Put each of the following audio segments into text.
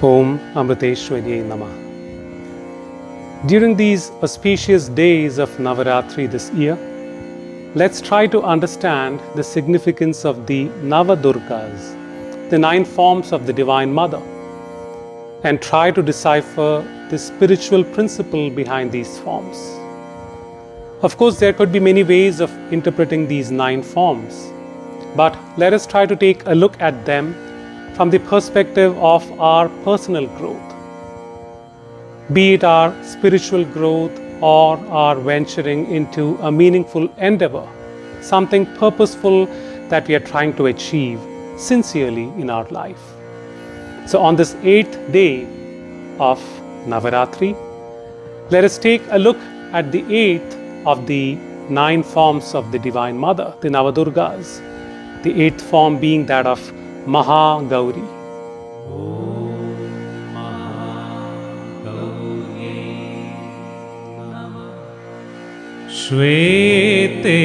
Om Amriteshwariyai Namah. During these auspicious days of Navaratri this year, let's try to understand the significance of the Nava Durgas, the 9 forms of the Divine Mother, and try to decipher the spiritual principle behind these forms. Of course, there could be many ways of interpreting these 9 forms, but let us try to take a look at them from the perspective of our personal growth, be it our spiritual growth or our venturing into a meaningful endeavor, something purposeful that we are trying to achieve sincerely in our life. So on this 8th day of Navaratri, let us take a look at the 8th of the 9 forms of the Divine Mother, the Navadurgas, the 8th form being that of Mahagauri. Shwete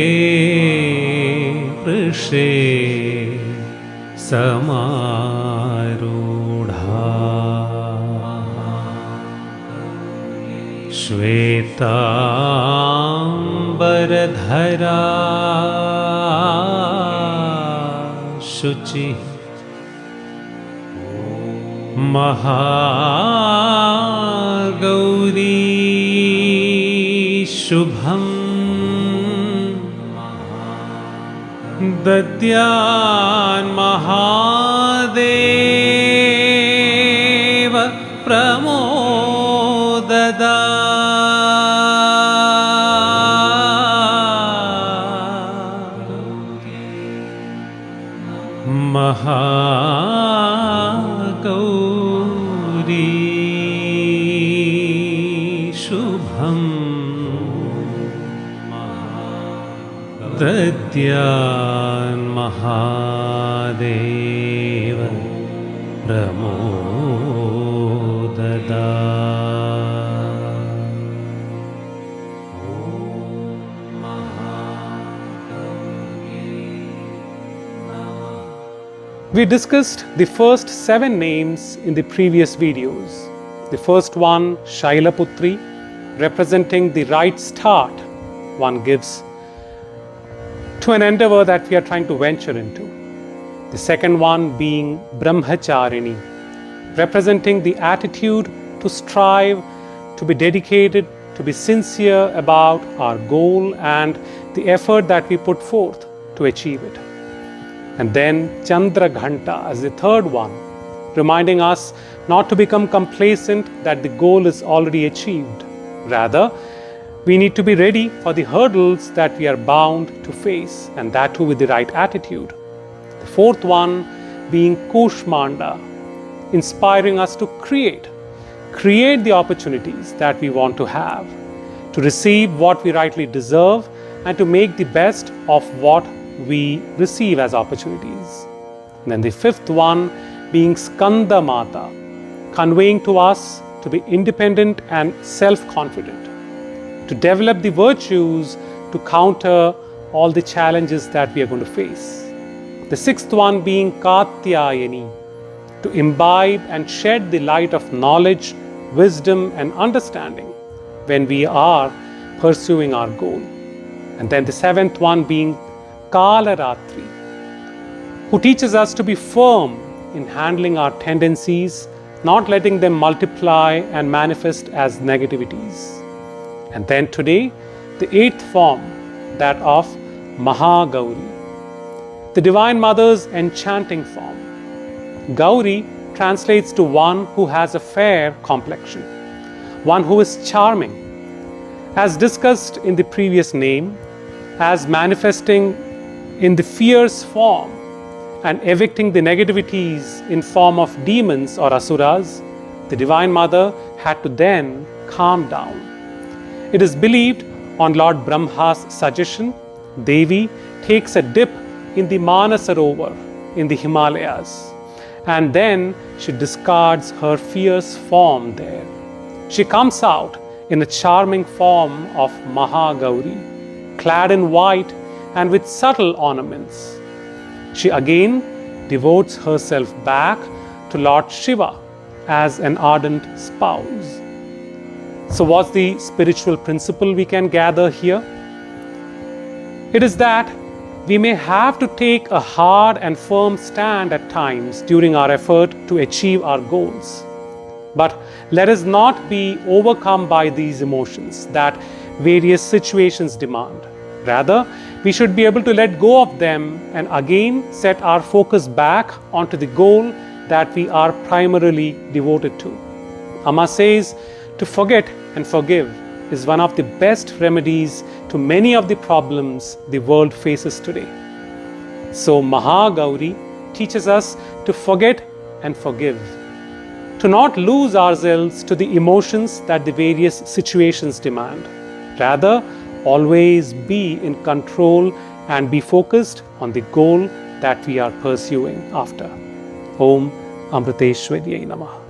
prishe samarudha Shwetambaradhara Shuchi Mahagauri Shubham Dadyan Mahadeva Pramodada Mahagauri Shubham Dadyan Mahadeva Pramodada. We discussed the first 7 names in the previous videos. The first one, Shaila putri, representing the right start one gives to an endeavor that we are trying to venture into. The second one being Brahmacharini, representing the attitude to strive, to be dedicated, to be sincere about our goal and the effort that we put forth to achieve it. And then Chandra ghanta as the third one, reminding us not to become complacent that the goal is already achieved. Rather, we need to be ready for the hurdles that we are bound to face, and that too with the right attitude. The fourth one being KushmaNDA, inspiring us to create the opportunities that we want to have, to receive what we rightly deserve, and to make the best of what we receive as opportunities. And then the fifth one being SkandamAtA, conveying to us to be independent and self-confident, to develop the virtues to counter all the challenges that we are going to face. The sixth one being kAtyAyanI, to imbibe and shed the light of knowledge, wisdom and understanding when we are pursuing our goal. And then the 7th one being Navaratri, who teaches us to be firm in handling our tendencies, not letting them multiply and manifest as negativities. And then today, the 8th form, that of Mahagauri, the Divine Mother's enchanting form. Gauri translates to one who has a fair complexion, one who is charming, as discussed in the previous name, as manifesting in the fierce form and evicting the negativities in form of demons or asuras. The Divine Mother had to then calm down. It is believed on Lord Brahma's suggestion, Devi takes a dip in the Manasarovar in the Himalayas, and then she discards her fierce form there. She comes out in a charming form of Mahagauri, clad in white and with subtle ornaments. She again devotes herself back to Lord Shiva as an ardent spouse. So what's the spiritual principle we can gather here? It is that we may have to take a hard and firm stand at times during our effort to achieve our goals. But let us not be overcome by these emotions that various situations demand. Rather, we should be able to let go of them and again set our focus back onto the goal that we are primarily devoted to. Amma says, to forget and forgive is one of the best remedies to many of the problems the world faces today. So Mahagauri teaches us to forget and forgive, to not lose ourselves to the emotions that the various situations demand. Rather, always be in control and be focused on the goal that we are pursuing after. Om Amriteshwariyai Namaha.